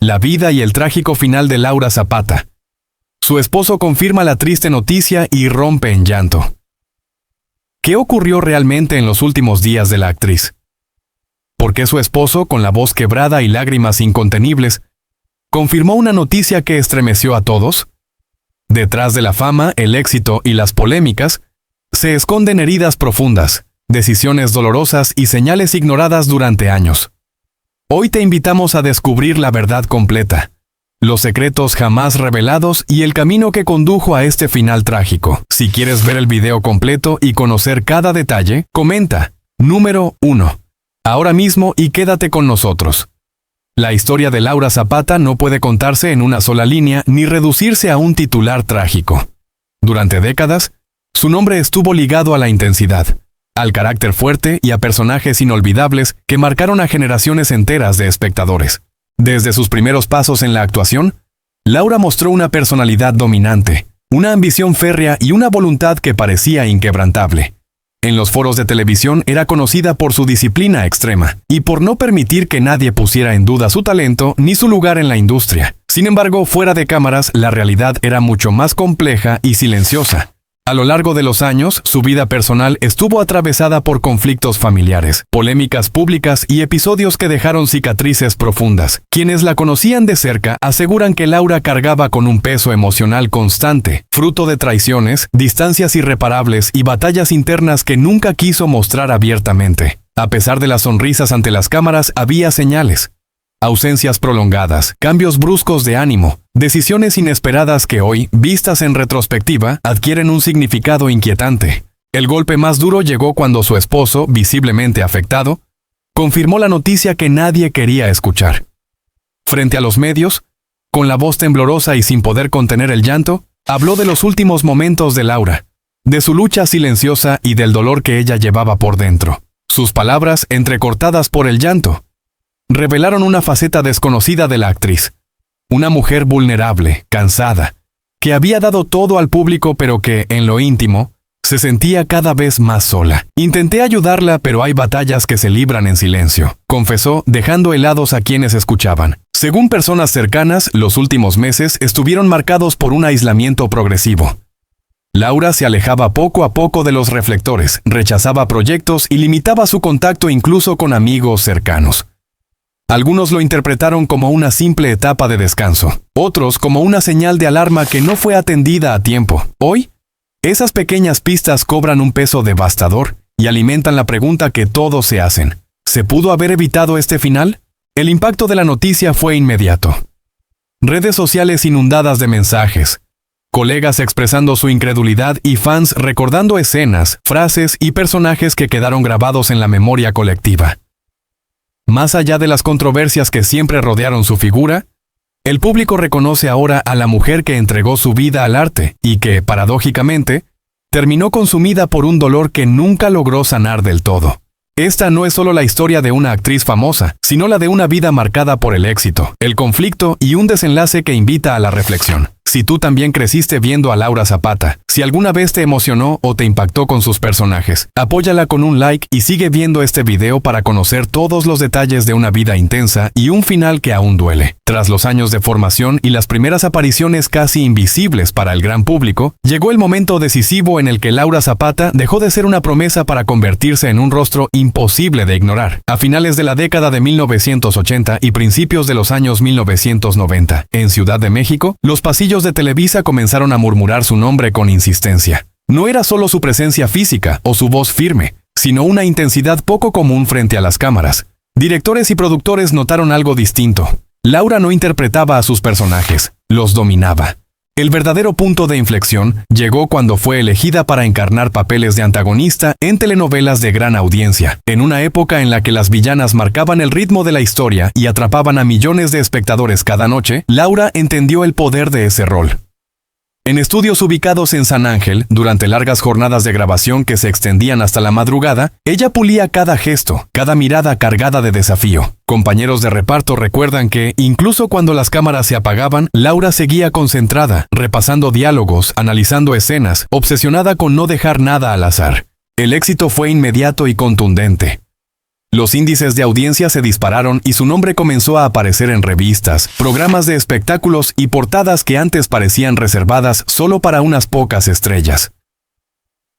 La vida y el trágico final de Laura Zapata. Su esposo confirma la triste noticia y rompe en llanto. ¿Qué ocurrió realmente en los últimos días de la actriz? ¿Por qué su esposo, con la voz quebrada y lágrimas incontenibles, confirmó una noticia que estremeció a todos? Detrás de la fama, el éxito y las polémicas, se esconden heridas profundas, decisiones dolorosas y señales ignoradas durante años. Hoy te invitamos a descubrir la verdad completa, los secretos jamás revelados y el camino que condujo a este final trágico. Si quieres ver el video completo y conocer cada detalle, comenta número 1 ahora mismo y quédate con nosotros. La historia de Laura Zapata no puede contarse en una sola línea ni reducirse a un titular trágico. Durante décadas, su nombre estuvo ligado a la intensidad, al carácter fuerte y a personajes inolvidables que marcaron a generaciones enteras de espectadores. Desde sus primeros pasos en la actuación, Laura mostró una personalidad dominante, una ambición férrea y una voluntad que parecía inquebrantable. En los foros de televisión era conocida por su disciplina extrema y por no permitir que nadie pusiera en duda su talento ni su lugar en la industria. Sin embargo, fuera de cámaras, la realidad era mucho más compleja y silenciosa. A lo largo de los años, su vida personal estuvo atravesada por conflictos familiares, polémicas públicas y episodios que dejaron cicatrices profundas. Quienes la conocían de cerca aseguran que Laura cargaba con un peso emocional constante, fruto de traiciones, distancias irreparables y batallas internas que nunca quiso mostrar abiertamente. A pesar de las sonrisas ante las cámaras, había señales. Ausencias prolongadas, cambios bruscos de ánimo, decisiones inesperadas que hoy, vistas en retrospectiva, adquieren un significado inquietante. El golpe más duro llegó cuando su esposo, visiblemente afectado, confirmó la noticia que nadie quería escuchar. Frente a los medios, con la voz temblorosa y sin poder contener el llanto, habló de los últimos momentos de Laura, de su lucha silenciosa y del dolor que ella llevaba por dentro. Sus palabras, entrecortadas por el llanto, revelaron una faceta desconocida de la actriz. Una mujer vulnerable, cansada, que había dado todo al público pero que, en lo íntimo, se sentía cada vez más sola. Intenté ayudarla, pero hay batallas que se libran en silencio, confesó, dejando helados a quienes escuchaban. Según personas cercanas, los últimos meses estuvieron marcados por un aislamiento progresivo. Laura se alejaba poco a poco de los reflectores, rechazaba proyectos y limitaba su contacto incluso con amigos cercanos. Algunos lo interpretaron como una simple etapa de descanso, otros como una señal de alarma que no fue atendida a tiempo. Hoy, esas pequeñas pistas cobran un peso devastador y alimentan la pregunta que todos se hacen. ¿Se pudo haber evitado este final? El impacto de la noticia fue inmediato. Redes sociales inundadas de mensajes, colegas expresando su incredulidad y fans recordando escenas, frases y personajes que quedaron grabados en la memoria colectiva. Más allá de las controversias que siempre rodearon su figura, el público reconoce ahora a la mujer que entregó su vida al arte y que, paradójicamente, terminó consumida por un dolor que nunca logró sanar del todo. Esta no es solo la historia de una actriz famosa, sino la de una vida marcada por el éxito, el conflicto y un desenlace que invita a la reflexión. Si tú también creciste viendo a Laura Zapata, si alguna vez te emocionó o te impactó con sus personajes, apóyala con un like y sigue viendo este video para conocer todos los detalles de una vida intensa y un final que aún duele. Tras los años de formación y las primeras apariciones casi invisibles para el gran público, llegó el momento decisivo en el que Laura Zapata dejó de ser una promesa para convertirse en un rostro imposible de ignorar. A finales de la década de 1980 y principios de los años 1990, en Ciudad de México, los pasillos de Televisa comenzaron a murmurar su nombre con insistencia. No era solo su presencia física o su voz firme, sino una intensidad poco común frente a las cámaras. Directores y productores notaron algo distinto. Laura no interpretaba a sus personajes, los dominaba. El verdadero punto de inflexión llegó cuando fue elegida para encarnar papeles de antagonista en telenovelas de gran audiencia, en una época en la que las villanas marcaban el ritmo de la historia y atrapaban a millones de espectadores cada noche. Laura entendió el poder de ese rol. En estudios ubicados en San Ángel, durante largas jornadas de grabación que se extendían hasta la madrugada, ella pulía cada gesto, cada mirada cargada de desafío. Compañeros de reparto recuerdan que, incluso cuando las cámaras se apagaban, Laura seguía concentrada, repasando diálogos, analizando escenas, obsesionada con no dejar nada al azar. El éxito fue inmediato y contundente. Los índices de audiencia se dispararon y su nombre comenzó a aparecer en revistas, programas de espectáculos y portadas que antes parecían reservadas solo para unas pocas estrellas.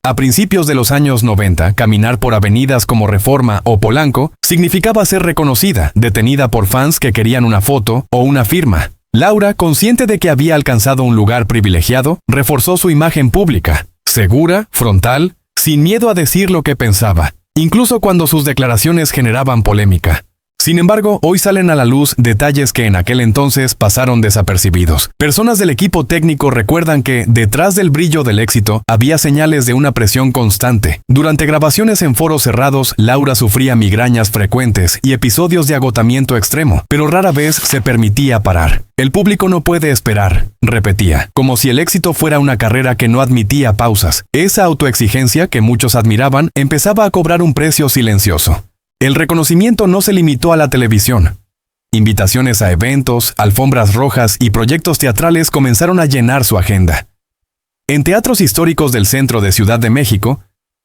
A principios de los años 90, caminar por avenidas como Reforma o Polanco significaba ser reconocida, detenida por fans que querían una foto o una firma. Laura, consciente de que había alcanzado un lugar privilegiado, reforzó su imagen pública, segura, frontal, sin miedo a decir lo que pensaba, incluso cuando sus declaraciones generaban polémica. Sin embargo, hoy salen a la luz detalles que en aquel entonces pasaron desapercibidos. Personas del equipo técnico recuerdan que, detrás del brillo del éxito, había señales de una presión constante. Durante grabaciones en foros cerrados, Laura sufría migrañas frecuentes y episodios de agotamiento extremo, pero rara vez se permitía parar. El público no puede esperar, repetía, como si el éxito fuera una carrera que no admitía pausas. Esa autoexigencia que muchos admiraban empezaba a cobrar un precio silencioso. El reconocimiento no se limitó a la televisión. Invitaciones a eventos, alfombras rojas y proyectos teatrales comenzaron a llenar su agenda. En teatros históricos del centro de Ciudad de México,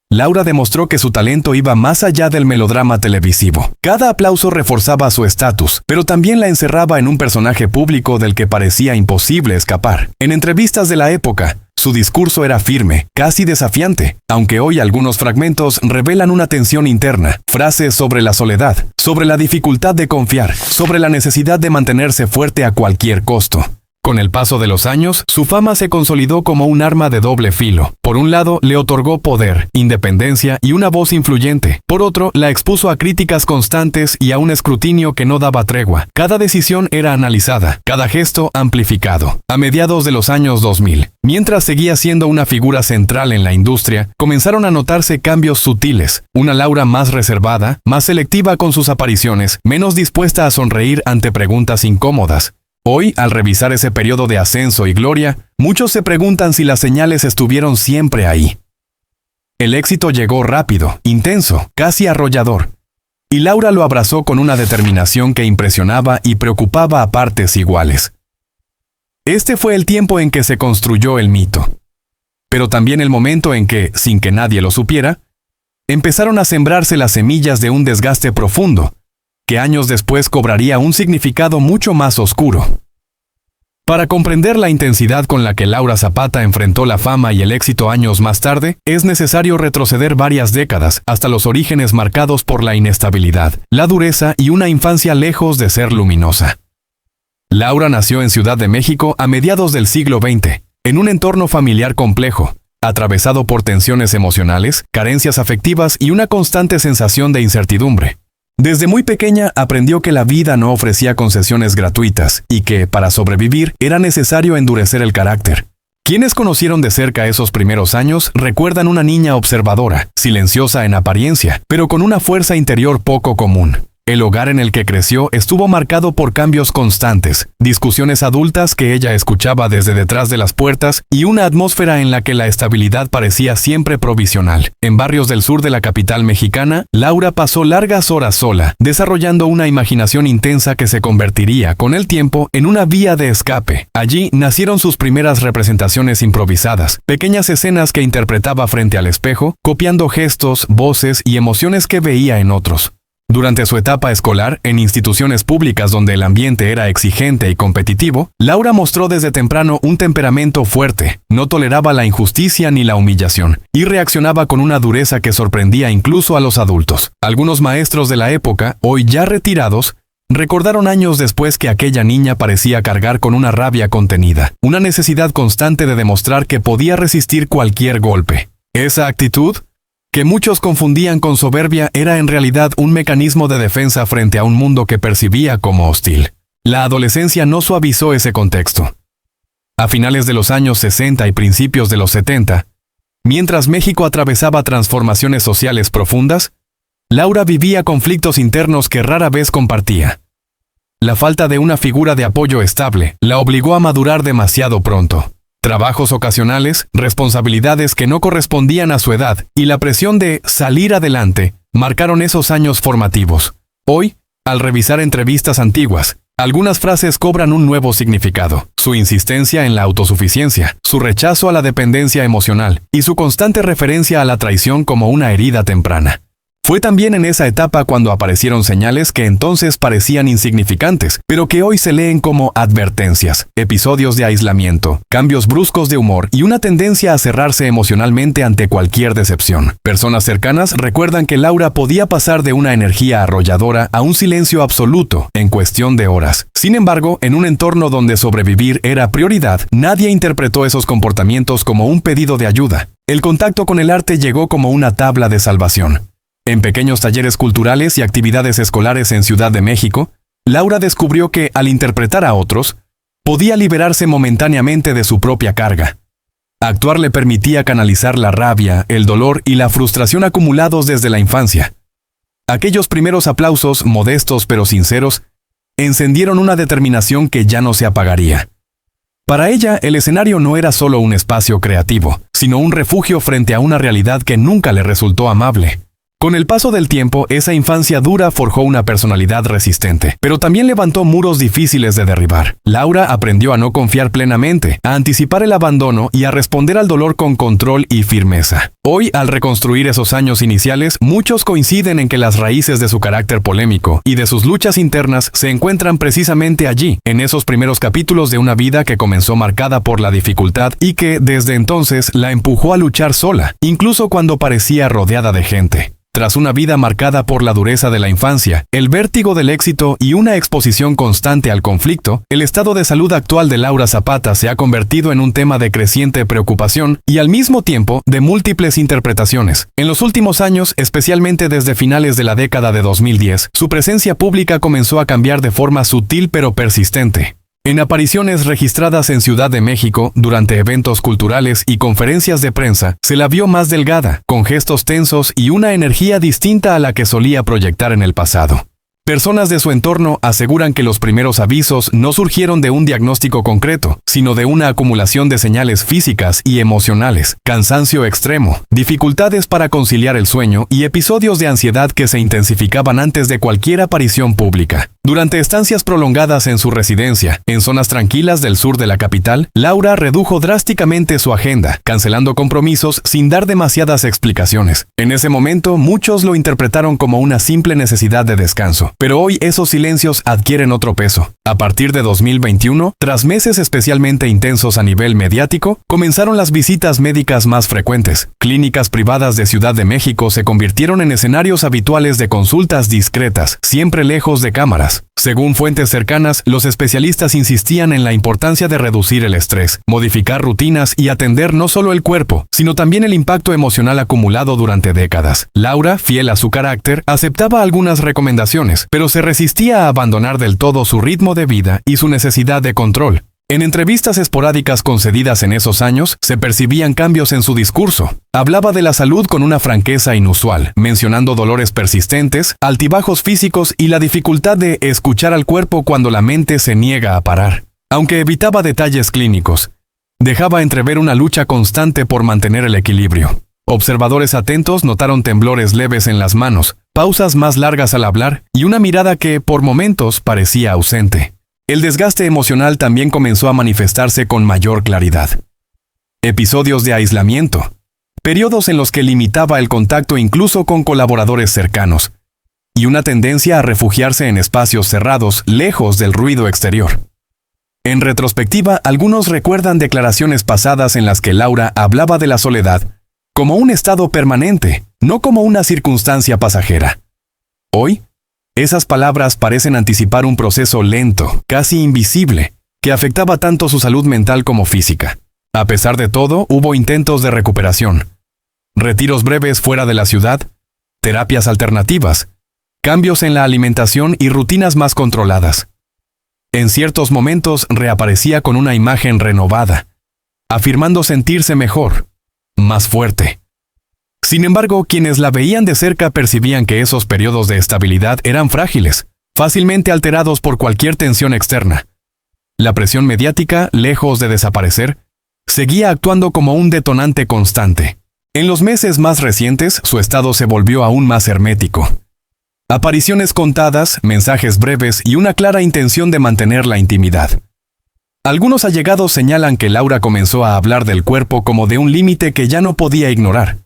Laura demostró que su talento iba más allá del melodrama televisivo. Cada aplauso reforzaba su estatus, pero también la encerraba en un personaje público del que parecía imposible escapar. En entrevistas de la época, su discurso era firme, casi desafiante, aunque hoy algunos fragmentos revelan una tensión interna. Frases sobre la soledad, sobre la dificultad de confiar, sobre la necesidad de mantenerse fuerte a cualquier costo. Con el paso de los años, su fama se consolidó como un arma de doble filo. Por un lado, le otorgó poder, independencia y una voz influyente. Por otro, la expuso a críticas constantes y a un escrutinio que no daba tregua. Cada decisión era analizada, cada gesto amplificado. A mediados de los años 2000, mientras seguía siendo una figura central en la industria, comenzaron a notarse cambios sutiles. Una Laura más reservada, más selectiva con sus apariciones, menos dispuesta a sonreír ante preguntas incómodas. Hoy, al revisar ese periodo de ascenso y gloria, muchos se preguntan si las señales estuvieron siempre ahí. El éxito llegó rápido, intenso, casi arrollador. Y Laura lo abrazó con una determinación que impresionaba y preocupaba a partes iguales. Este fue el tiempo en que se construyó el mito. Pero también el momento en que, sin que nadie lo supiera, empezaron a sembrarse las semillas de un desgaste profundo, que años después cobraría un significado mucho más oscuro. Para comprender la intensidad con la que Laura Zapata enfrentó la fama y el éxito años más tarde, es necesario retroceder varias décadas hasta los orígenes marcados por la inestabilidad, la dureza y una infancia lejos de ser luminosa. Laura nació en Ciudad de México a mediados del siglo XX, en un entorno familiar complejo, atravesado por tensiones emocionales, carencias afectivas y una constante sensación de incertidumbre. Desde muy pequeña aprendió que la vida no ofrecía concesiones gratuitas y que, para sobrevivir, era necesario endurecer el carácter. Quienes conocieron de cerca esos primeros años recuerdan una niña observadora, silenciosa en apariencia, pero con una fuerza interior poco común. El hogar en el que creció estuvo marcado por cambios constantes, discusiones adultas que ella escuchaba desde detrás de las puertas y una atmósfera en la que la estabilidad parecía siempre provisional. En barrios del sur de la capital mexicana, Laura pasó largas horas sola, desarrollando una imaginación intensa que se convertiría, con el tiempo, en una vía de escape. Allí nacieron sus primeras representaciones improvisadas, pequeñas escenas que interpretaba frente al espejo, copiando gestos, voces y emociones que veía en otros. Durante su etapa escolar, en instituciones públicas donde el ambiente era exigente y competitivo, Laura mostró desde temprano un temperamento fuerte, no toleraba la injusticia ni la humillación, y reaccionaba con una dureza que sorprendía incluso a los adultos. Algunos maestros de la época, hoy ya retirados, recordaron años después que aquella niña parecía cargar con una rabia contenida, una necesidad constante de demostrar que podía resistir cualquier golpe. Esa actitud, que muchos confundían con soberbia, era en realidad un mecanismo de defensa frente a un mundo que percibía como hostil. La adolescencia no suavizó ese contexto. A finales de los años 60 y principios de los 70, mientras México atravesaba transformaciones sociales profundas, Laura vivía conflictos internos que rara vez compartía. La falta de una figura de apoyo estable la obligó a madurar demasiado pronto. Trabajos ocasionales, responsabilidades que no correspondían a su edad y la presión de salir adelante marcaron esos años formativos. Hoy, al revisar entrevistas antiguas, algunas frases cobran un nuevo significado. Su insistencia en la autosuficiencia, su rechazo a la dependencia emocional y su constante referencia a la traición como una herida temprana. Fue también en esa etapa cuando aparecieron señales que entonces parecían insignificantes, pero que hoy se leen como advertencias, episodios de aislamiento, cambios bruscos de humor y una tendencia a cerrarse emocionalmente ante cualquier decepción. Personas cercanas recuerdan que Laura podía pasar de una energía arrolladora a un silencio absoluto en cuestión de horas. Sin embargo, en un entorno donde sobrevivir era prioridad, nadie interpretó esos comportamientos como un pedido de ayuda. El contacto con el arte llegó como una tabla de salvación. En pequeños talleres culturales y actividades escolares en Ciudad de México, Laura descubrió que, al interpretar a otros, podía liberarse momentáneamente de su propia carga. Actuar le permitía canalizar la rabia, el dolor y la frustración acumulados desde la infancia. Aquellos primeros aplausos, modestos pero sinceros, encendieron una determinación que ya no se apagaría. Para ella, el escenario no era solo un espacio creativo, sino un refugio frente a una realidad que nunca le resultó amable. Con el paso del tiempo, esa infancia dura forjó una personalidad resistente, pero también levantó muros difíciles de derribar. Laura aprendió a no confiar plenamente, a anticipar el abandono y a responder al dolor con control y firmeza. Hoy, al reconstruir esos años iniciales, muchos coinciden en que las raíces de su carácter polémico y de sus luchas internas se encuentran precisamente allí, en esos primeros capítulos de una vida que comenzó marcada por la dificultad y que, desde entonces, la empujó a luchar sola, incluso cuando parecía rodeada de gente. Tras una vida marcada por la dureza de la infancia, el vértigo del éxito y una exposición constante al conflicto, el estado de salud actual de Laura Zapata se ha convertido en un tema de creciente preocupación y al mismo tiempo de múltiples interpretaciones. En los últimos años, especialmente desde finales de la década de 2010, su presencia pública comenzó a cambiar de forma sutil pero persistente. En apariciones registradas en Ciudad de México, durante eventos culturales y conferencias de prensa, se la vio más delgada, con gestos tensos y una energía distinta a la que solía proyectar en el pasado. Personas de su entorno aseguran que los primeros avisos no surgieron de un diagnóstico concreto, sino de una acumulación de señales físicas y emocionales, cansancio extremo, dificultades para conciliar el sueño y episodios de ansiedad que se intensificaban antes de cualquier aparición pública. Durante estancias prolongadas en su residencia, en zonas tranquilas del sur de la capital, Laura redujo drásticamente su agenda, cancelando compromisos sin dar demasiadas explicaciones. En ese momento, muchos lo interpretaron como una simple necesidad de descanso. Pero hoy esos silencios adquieren otro peso. A partir de 2021, tras meses especialmente intensos a nivel mediático, comenzaron las visitas médicas más frecuentes. Clínicas privadas de Ciudad de México se convirtieron en escenarios habituales de consultas discretas, siempre lejos de cámaras. Según fuentes cercanas, los especialistas insistían en la importancia de reducir el estrés, modificar rutinas y atender no solo el cuerpo, sino también el impacto emocional acumulado durante décadas. Laura, fiel a su carácter, aceptaba algunas recomendaciones, pero se resistía a abandonar del todo su ritmo de vida y su necesidad de control. En entrevistas esporádicas concedidas en esos años, se percibían cambios en su discurso. Hablaba de la salud con una franqueza inusual, mencionando dolores persistentes, altibajos físicos y la dificultad de escuchar al cuerpo cuando la mente se niega a parar. Aunque evitaba detalles clínicos, dejaba entrever una lucha constante por mantener el equilibrio. Observadores atentos notaron temblores leves en las manos, pausas más largas al hablar y una mirada que, por momentos, parecía ausente. El desgaste emocional también comenzó a manifestarse con mayor claridad. Episodios de aislamiento, periodos en los que limitaba el contacto incluso con colaboradores cercanos, y una tendencia a refugiarse en espacios cerrados, lejos del ruido exterior. En retrospectiva, algunos recuerdan declaraciones pasadas en las que Laura hablaba de la soledad como un estado permanente, no como una circunstancia pasajera. Hoy, esas palabras parecen anticipar un proceso lento, casi invisible, que afectaba tanto su salud mental como física. A pesar de todo, hubo intentos de recuperación, retiros breves fuera de la ciudad, terapias alternativas, cambios en la alimentación y rutinas más controladas. En ciertos momentos reaparecía con una imagen renovada, afirmando sentirse mejor, más fuerte. Sin embargo, quienes la veían de cerca percibían que esos periodos de estabilidad eran frágiles, fácilmente alterados por cualquier tensión externa. La presión mediática, lejos de desaparecer, seguía actuando como un detonante constante. En los meses más recientes, su estado se volvió aún más hermético. Apariciones contadas, mensajes breves y una clara intención de mantener la intimidad. Algunos allegados señalan que Laura comenzó a hablar del cuerpo como de un límite que ya no podía ignorar,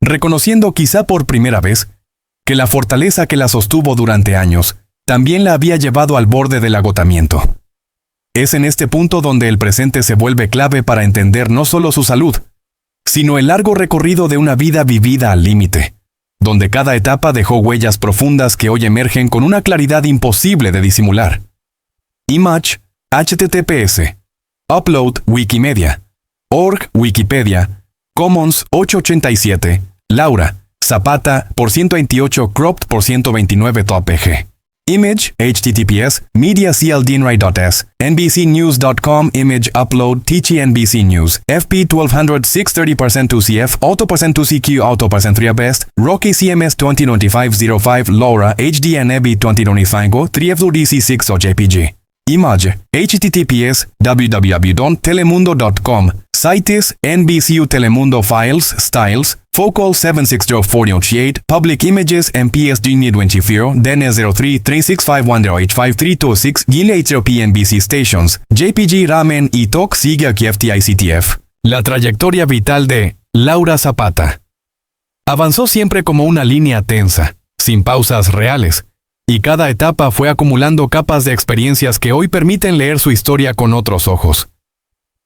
reconociendo quizá por primera vez que la fortaleza que la sostuvo durante años también la había llevado al borde del agotamiento. Es en este punto donde el presente se vuelve clave para entender no solo su salud, sino el largo recorrido de una vida vivida al límite, donde cada etapa dejó huellas profundas que hoy emergen con una claridad imposible de disimular. Image, https, upload Wikimedia, org Wikipedia, Commons 887, Laura, Zapata, por 128 cropped por 129 topg. Image, https, mediacldnry.s, nbcnews.com image upload TCNBC News, FP 1200 630% 2CF, auto%2CQ auto%3 best, Rocky CMS 2095-05 Laura, HDNB 2095 3FDC6 o JPG. Image, https, www.telemundo.com, CITES, NBCU Telemundo Files, Styles, Focal 76048, Public Images, MPSG Nidwinchifiro, DN03 3651085326, GIL PNBC Stations, JPG Ramen y TOC sigue aquí FTICTF. La trayectoria vital de Laura Zapata. Avanzó siempre como una línea tensa, sin pausas reales, y cada etapa fue acumulando capas de experiencias que hoy permiten leer su historia con otros ojos.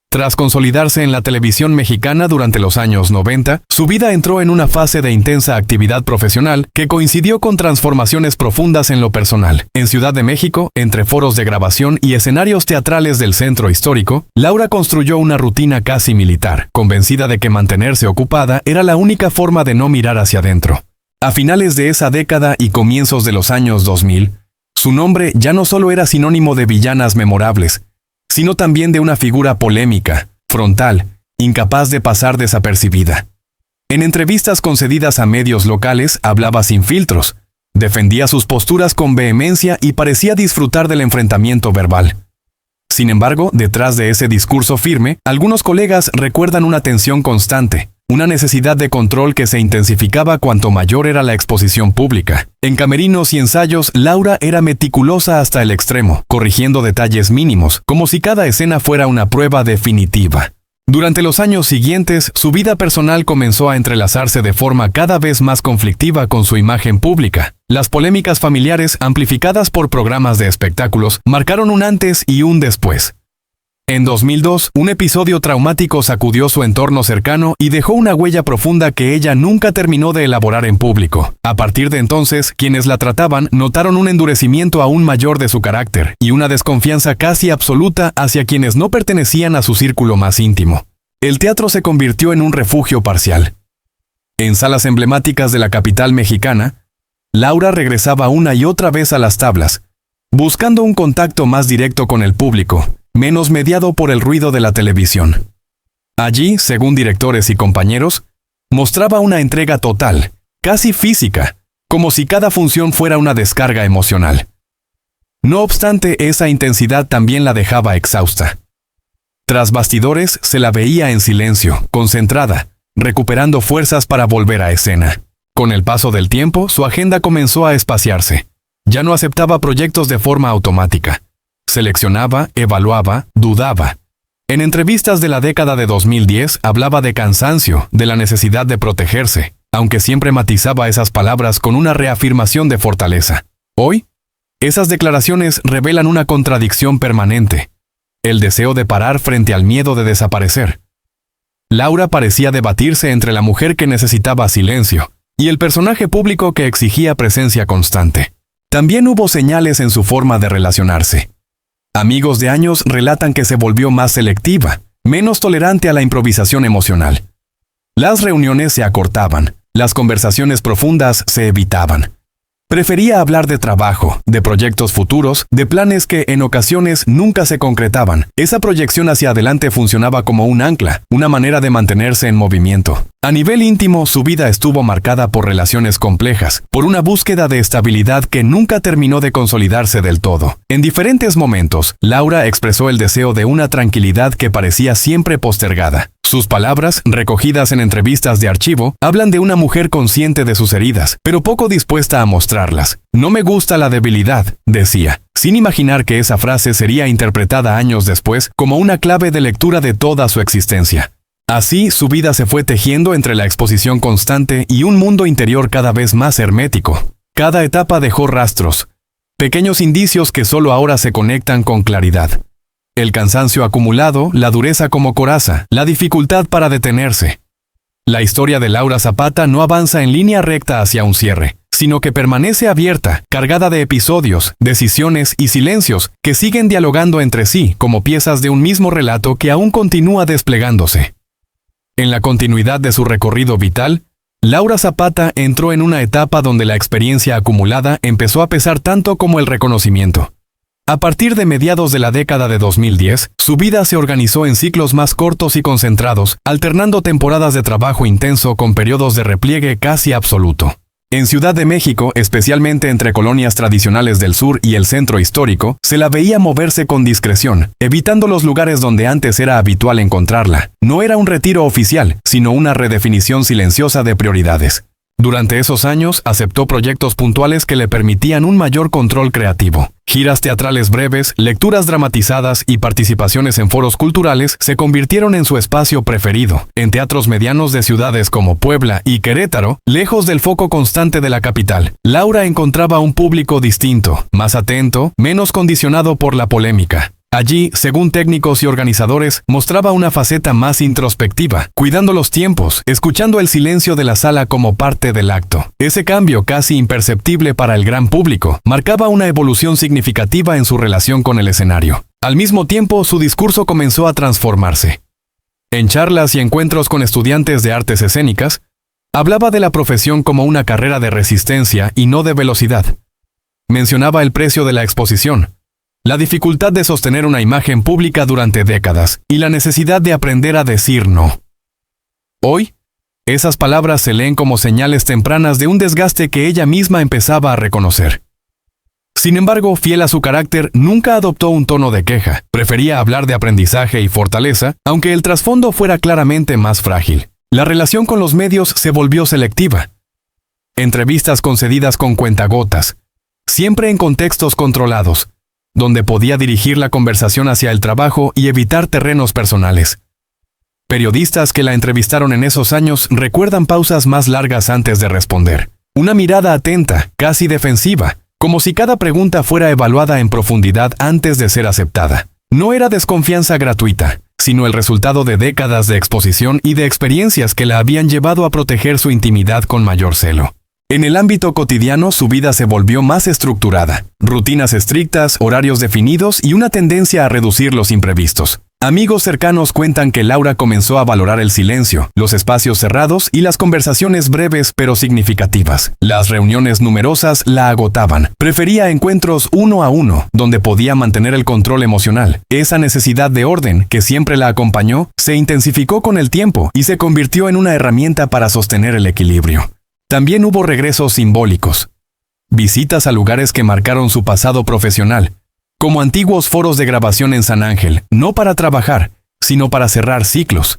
Tras consolidarse en la televisión mexicana durante los años 90, su vida entró en una fase de intensa actividad profesional que coincidió con transformaciones profundas en lo personal. En Ciudad de México, entre foros de grabación y escenarios teatrales del centro histórico, Laura construyó una rutina casi militar, convencida de que mantenerse ocupada era la única forma de no mirar hacia adentro. A finales de esa década y comienzos de los años 2000, su nombre ya no solo era sinónimo de villanas memorables, sino también de una figura polémica, frontal, incapaz de pasar desapercibida. En entrevistas concedidas a medios locales hablaba sin filtros, defendía sus posturas con vehemencia y parecía disfrutar del enfrentamiento verbal. Sin embargo, detrás de ese discurso firme, algunos colegas recuerdan una tensión constante, una necesidad de control que se intensificaba cuanto mayor era la exposición pública. En camerinos y ensayos, Laura era meticulosa hasta el extremo, corrigiendo detalles mínimos, como si cada escena fuera una prueba definitiva. Durante los años siguientes, su vida personal comenzó a entrelazarse de forma cada vez más conflictiva con su imagen pública. Las polémicas familiares, amplificadas por programas de espectáculos, marcaron un antes y un después. En 2002, un episodio traumático sacudió su entorno cercano y dejó una huella profunda que ella nunca terminó de elaborar en público. A partir de entonces, quienes la trataban notaron un endurecimiento aún mayor de su carácter y una desconfianza casi absoluta hacia quienes no pertenecían a su círculo más íntimo. El teatro se convirtió en un refugio parcial. En salas emblemáticas de la capital mexicana, Laura regresaba una y otra vez a las tablas, buscando un contacto más directo con el público, menos mediado por el ruido de la televisión. Allí, según directores y compañeros, mostraba una entrega total, casi física, como si cada función fuera una descarga emocional. No obstante, esa intensidad también la dejaba exhausta. Tras bastidores, se la veía en silencio, concentrada, recuperando fuerzas para volver a escena. Con el paso del tiempo, su agenda comenzó a espaciarse. Ya no aceptaba proyectos de forma automática. Seleccionaba, evaluaba, dudaba. En entrevistas de la década de 2010 hablaba de cansancio, de la necesidad de protegerse, aunque siempre matizaba esas palabras con una reafirmación de fortaleza. Hoy, esas declaraciones revelan una contradicción permanente: el deseo de parar frente al miedo de desaparecer. Laura parecía debatirse entre la mujer que necesitaba silencio y el personaje público que exigía presencia constante. También hubo señales en su forma de relacionarse. Amigos de años relatan que se volvió más selectiva, menos tolerante a la improvisación emocional. Las reuniones se acortaban, las conversaciones profundas se evitaban. Prefería hablar de trabajo, de proyectos futuros, de planes que en ocasiones nunca se concretaban. Esa proyección hacia adelante funcionaba como un ancla, una manera de mantenerse en movimiento. A nivel íntimo, su vida estuvo marcada por relaciones complejas, por una búsqueda de estabilidad que nunca terminó de consolidarse del todo. En diferentes momentos, Laura expresó el deseo de una tranquilidad que parecía siempre postergada. Sus palabras, recogidas en entrevistas de archivo, hablan de una mujer consciente de sus heridas, pero poco dispuesta a mostrarlas. «No me gusta la debilidad», decía, sin imaginar que esa frase sería interpretada años después como una clave de lectura de toda su existencia. Así, su vida se fue tejiendo entre la exposición constante y un mundo interior cada vez más hermético. Cada etapa dejó rastros, pequeños indicios que solo ahora se conectan con claridad. El cansancio acumulado, la dureza como coraza, la dificultad para detenerse. La historia de Laura Zapata no avanza en línea recta hacia un cierre, sino que permanece abierta, cargada de episodios, decisiones y silencios que siguen dialogando entre sí como piezas de un mismo relato que aún continúa desplegándose. En la continuidad de su recorrido vital, Laura Zapata entró en una etapa donde la experiencia acumulada empezó a pesar tanto como el reconocimiento. A partir de mediados de la década de 2010, su vida se organizó en ciclos más cortos y concentrados, alternando temporadas de trabajo intenso con periodos de repliegue casi absoluto. En Ciudad de México, especialmente entre colonias tradicionales del sur y el centro histórico, se la veía moverse con discreción, evitando los lugares donde antes era habitual encontrarla. No era un retiro oficial, sino una redefinición silenciosa de prioridades. Durante esos años, aceptó proyectos puntuales que le permitían un mayor control creativo. Giras teatrales breves, lecturas dramatizadas y participaciones en foros culturales se convirtieron en su espacio preferido, en teatros medianos de ciudades como Puebla y Querétaro, lejos del foco constante de la capital. Laura encontraba un público distinto, más atento, menos condicionado por la polémica. Allí, según técnicos y organizadores, mostraba una faceta más introspectiva, cuidando los tiempos, escuchando el silencio de la sala como parte del acto. Ese cambio, casi imperceptible para el gran público, marcaba una evolución significativa en su relación con el escenario. Al mismo tiempo, su discurso comenzó a transformarse. En charlas y encuentros con estudiantes de artes escénicas, hablaba de la profesión como una carrera de resistencia y no de velocidad. Mencionaba el precio de la exposición, la dificultad de sostener una imagen pública durante décadas y la necesidad de aprender a decir no. Hoy, esas palabras se leen como señales tempranas de un desgaste que ella misma empezaba a reconocer. Sin embargo, fiel a su carácter, nunca adoptó un tono de queja. Prefería hablar de aprendizaje y fortaleza, aunque el trasfondo fuera claramente más frágil. La relación con los medios se volvió selectiva. Entrevistas concedidas con cuentagotas, siempre en contextos controlados, donde podía dirigir la conversación hacia el trabajo y evitar terrenos personales. Periodistas que la entrevistaron en esos años recuerdan pausas más largas antes de responder. Una mirada atenta, casi defensiva, como si cada pregunta fuera evaluada en profundidad antes de ser aceptada. No era desconfianza gratuita, sino el resultado de décadas de exposición y de experiencias que la habían llevado a proteger su intimidad con mayor celo. En el ámbito cotidiano, su vida se volvió más estructurada. Rutinas estrictas, horarios definidos y una tendencia a reducir los imprevistos. Amigos cercanos cuentan que Laura comenzó a valorar el silencio, los espacios cerrados y las conversaciones breves pero significativas. Las reuniones numerosas la agotaban. Prefería encuentros uno a uno, donde podía mantener el control emocional. Esa necesidad de orden, que siempre la acompañó, se intensificó con el tiempo y se convirtió en una herramienta para sostener el equilibrio. También hubo regresos simbólicos. Visitas a lugares que marcaron su pasado profesional, como antiguos foros de grabación en San Ángel, no para trabajar, sino para cerrar ciclos.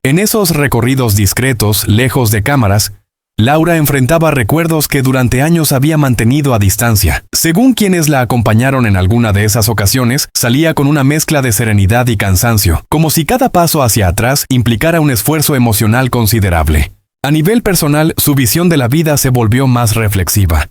En esos recorridos discretos, lejos de cámaras, Laura enfrentaba recuerdos que durante años había mantenido a distancia. Según quienes la acompañaron en alguna de esas ocasiones, salía con una mezcla de serenidad y cansancio, como si cada paso hacia atrás implicara un esfuerzo emocional considerable. A nivel personal, su visión de la vida se volvió más reflexiva.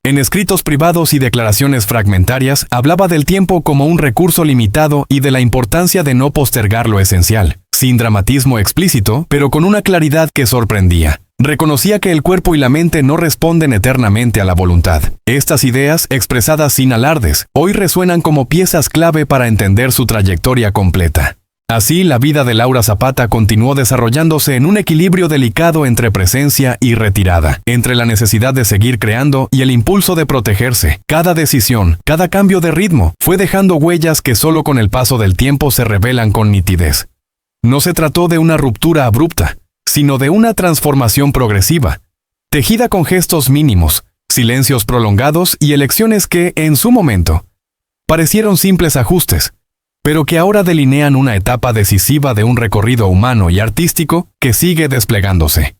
En escritos privados y declaraciones fragmentarias, hablaba del tiempo como un recurso limitado y de la importancia de no postergar lo esencial, sin dramatismo explícito, pero con una claridad que sorprendía. Reconocía que el cuerpo y la mente no responden eternamente a la voluntad. Estas ideas, expresadas sin alardes, hoy resuenan como piezas clave para entender su trayectoria completa. Así, la vida de Laura Zapata continuó desarrollándose en un equilibrio delicado entre presencia y retirada, entre la necesidad de seguir creando y el impulso de protegerse. Cada decisión, cada cambio de ritmo, fue dejando huellas que solo con el paso del tiempo se revelan con nitidez. No se trató de una ruptura abrupta, sino de una transformación progresiva, tejida con gestos mínimos, silencios prolongados y elecciones que, en su momento, parecieron simples ajustes, pero que ahora delinean una etapa decisiva de un recorrido humano y artístico que sigue desplegándose.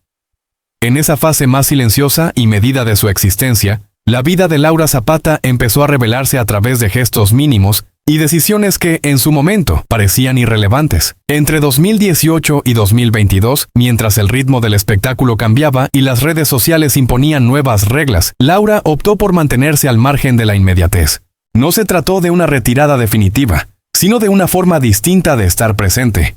En esa fase más silenciosa y medida de su existencia, la vida de Laura Zapata empezó a revelarse a través de gestos mínimos y decisiones que, en su momento, parecían irrelevantes. Entre 2018 y 2022, mientras el ritmo del espectáculo cambiaba y las redes sociales imponían nuevas reglas, Laura optó por mantenerse al margen de la inmediatez. No se trató de una retirada definitiva, sino de una forma distinta de estar presente.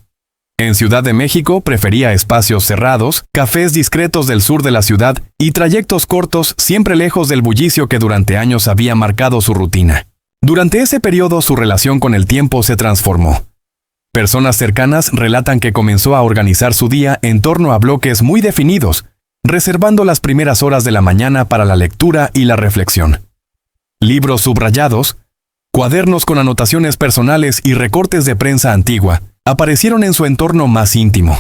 En Ciudad de México prefería espacios cerrados, cafés discretos del sur de la ciudad y trayectos cortos siempre lejos del bullicio que durante años había marcado su rutina. Durante ese periodo su relación con el tiempo se transformó. Personas cercanas relatan que comenzó a organizar su día en torno a bloques muy definidos, reservando las primeras horas de la mañana para la lectura y la reflexión. Libros subrayados, cuadernos con anotaciones personales y recortes de prensa antigua aparecieron en su entorno más íntimo.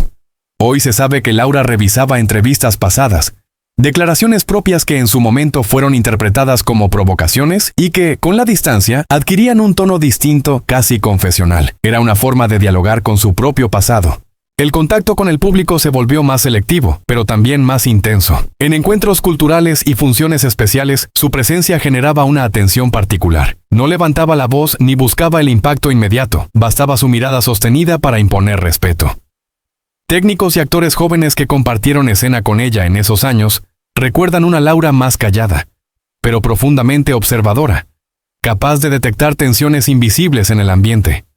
Hoy se sabe que Laura revisaba entrevistas pasadas, declaraciones propias que en su momento fueron interpretadas como provocaciones y que, con la distancia, adquirían un tono distinto, casi confesional. Era una forma de dialogar con su propio pasado. El contacto con el público se volvió más selectivo, pero también más intenso. En encuentros culturales y funciones especiales, su presencia generaba una atención particular. No levantaba la voz ni buscaba el impacto inmediato, bastaba su mirada sostenida para imponer respeto. Técnicos y actores jóvenes que compartieron escena con ella en esos años recuerdan una Laura más callada, pero profundamente observadora, capaz de detectar tensiones invisibles en el ambiente.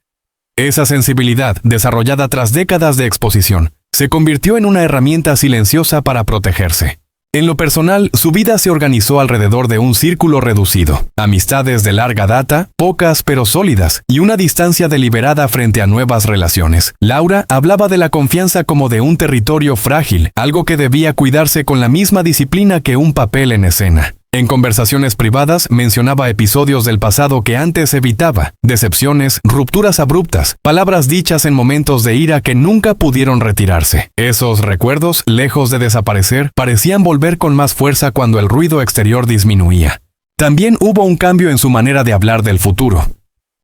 Esa sensibilidad, desarrollada tras décadas de exposición, se convirtió en una herramienta silenciosa para protegerse. En lo personal, su vida se organizó alrededor de un círculo reducido, amistades de larga data, pocas pero sólidas, y una distancia deliberada frente a nuevas relaciones. Laura hablaba de la confianza como de un territorio frágil, algo que debía cuidarse con la misma disciplina que un papel en escena. En conversaciones privadas mencionaba episodios del pasado que antes evitaba, decepciones, rupturas abruptas, palabras dichas en momentos de ira que nunca pudieron retirarse. Esos recuerdos, lejos de desaparecer, parecían volver con más fuerza cuando el ruido exterior disminuía. También hubo un cambio en su manera de hablar del futuro.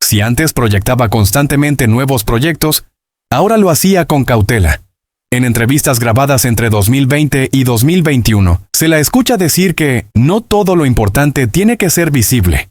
Si antes proyectaba constantemente nuevos proyectos, ahora lo hacía con cautela. En entrevistas grabadas entre 2020 y 2021, se la escucha decir que no todo lo importante tiene que ser visible.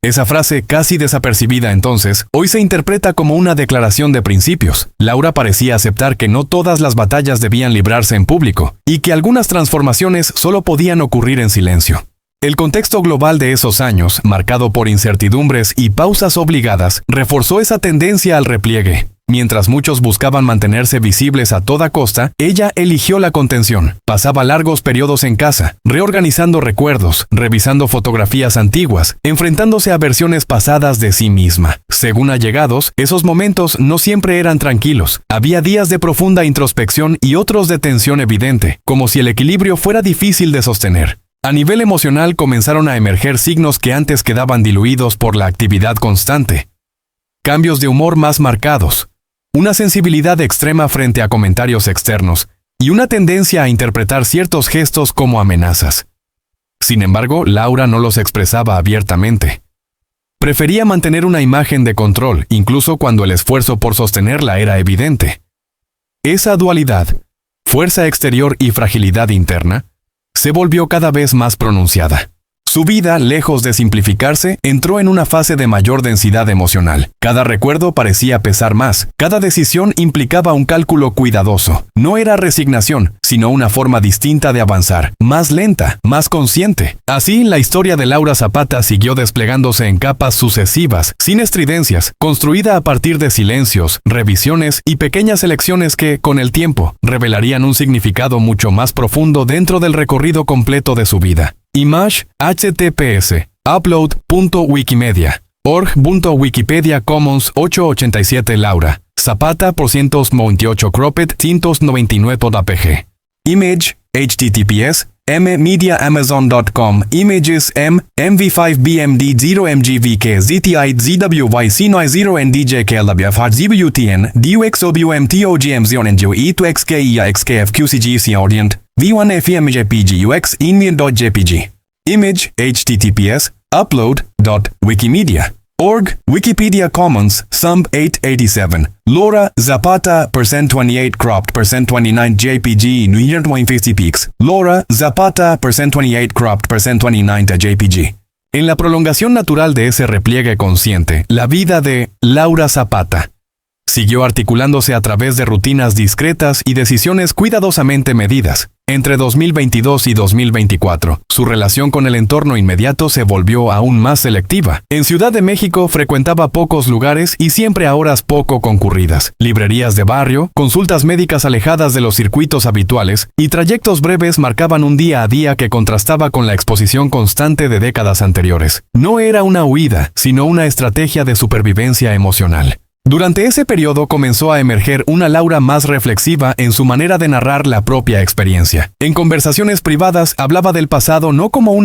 Esa frase, casi desapercibida entonces, hoy se interpreta como una declaración de principios. Laura parecía aceptar que no todas las batallas debían librarse en público, y que algunas transformaciones solo podían ocurrir en silencio. El contexto global de esos años, marcado por incertidumbres y pausas obligadas, reforzó esa tendencia al repliegue. Mientras muchos buscaban mantenerse visibles a toda costa, ella eligió la contención. Pasaba largos periodos en casa, reorganizando recuerdos, revisando fotografías antiguas, enfrentándose a versiones pasadas de sí misma. Según allegados, esos momentos no siempre eran tranquilos. Había días de profunda introspección y otros de tensión evidente, como si el equilibrio fuera difícil de sostener. A nivel emocional comenzaron a emerger signos que antes quedaban diluidos por la actividad constante. Cambios de humor más marcados, una sensibilidad extrema frente a comentarios externos y una tendencia a interpretar ciertos gestos como amenazas. Sin embargo, Laura no los expresaba abiertamente. Prefería mantener una imagen de control, incluso cuando el esfuerzo por sostenerla era evidente. Esa dualidad, fuerza exterior y fragilidad interna, se volvió cada vez más pronunciada. Su vida, lejos de simplificarse, entró en una fase de mayor densidad emocional. Cada recuerdo parecía pesar más. Cada decisión implicaba un cálculo cuidadoso. No era resignación, sino una forma distinta de avanzar, más lenta, más consciente. Así, la historia de Laura Zapata siguió desplegándose en capas sucesivas, sin estridencias, construida a partir de silencios, revisiones y pequeñas elecciones que, con el tiempo, revelarían un significado mucho más profundo dentro del recorrido completo de su vida. Image https upload.wikimedia.org.wikipedia Commons 887 Laura Zapata por 128 cropped 199.apg Image https mmediaamazon.com Images mv5bmd0mgvk zti zwyc90 ndjk labfhart zbutn duxobumtogmzonenjo e2xkeia xkfqcgc v1fmjpgux inmir.jpg Image https upload.wikimedia.org Wikipedia Commons Sump 887 Laura Zapata %28 cropped %29 JPG New Year 2050 pics Laura Zapata %28 cropped %29 JPG En la prolongación natural de ese repliegue consciente, la vida de Laura Zapata siguió articulándose a través de rutinas discretas y decisiones cuidadosamente medidas. Entre 2022 y 2024, su relación con el entorno inmediato se volvió aún más selectiva. En Ciudad de México frecuentaba pocos lugares y siempre a horas poco concurridas, librerías de barrio, consultas médicas alejadas de los circuitos habituales y trayectos breves marcaban un día a día que contrastaba con la exposición constante de décadas anteriores. No era una huida, sino una estrategia de supervivencia emocional. Durante ese periodo comenzó a emerger una Laura más reflexiva en su manera de narrar la propia experiencia. En conversaciones privadas hablaba del pasado no como un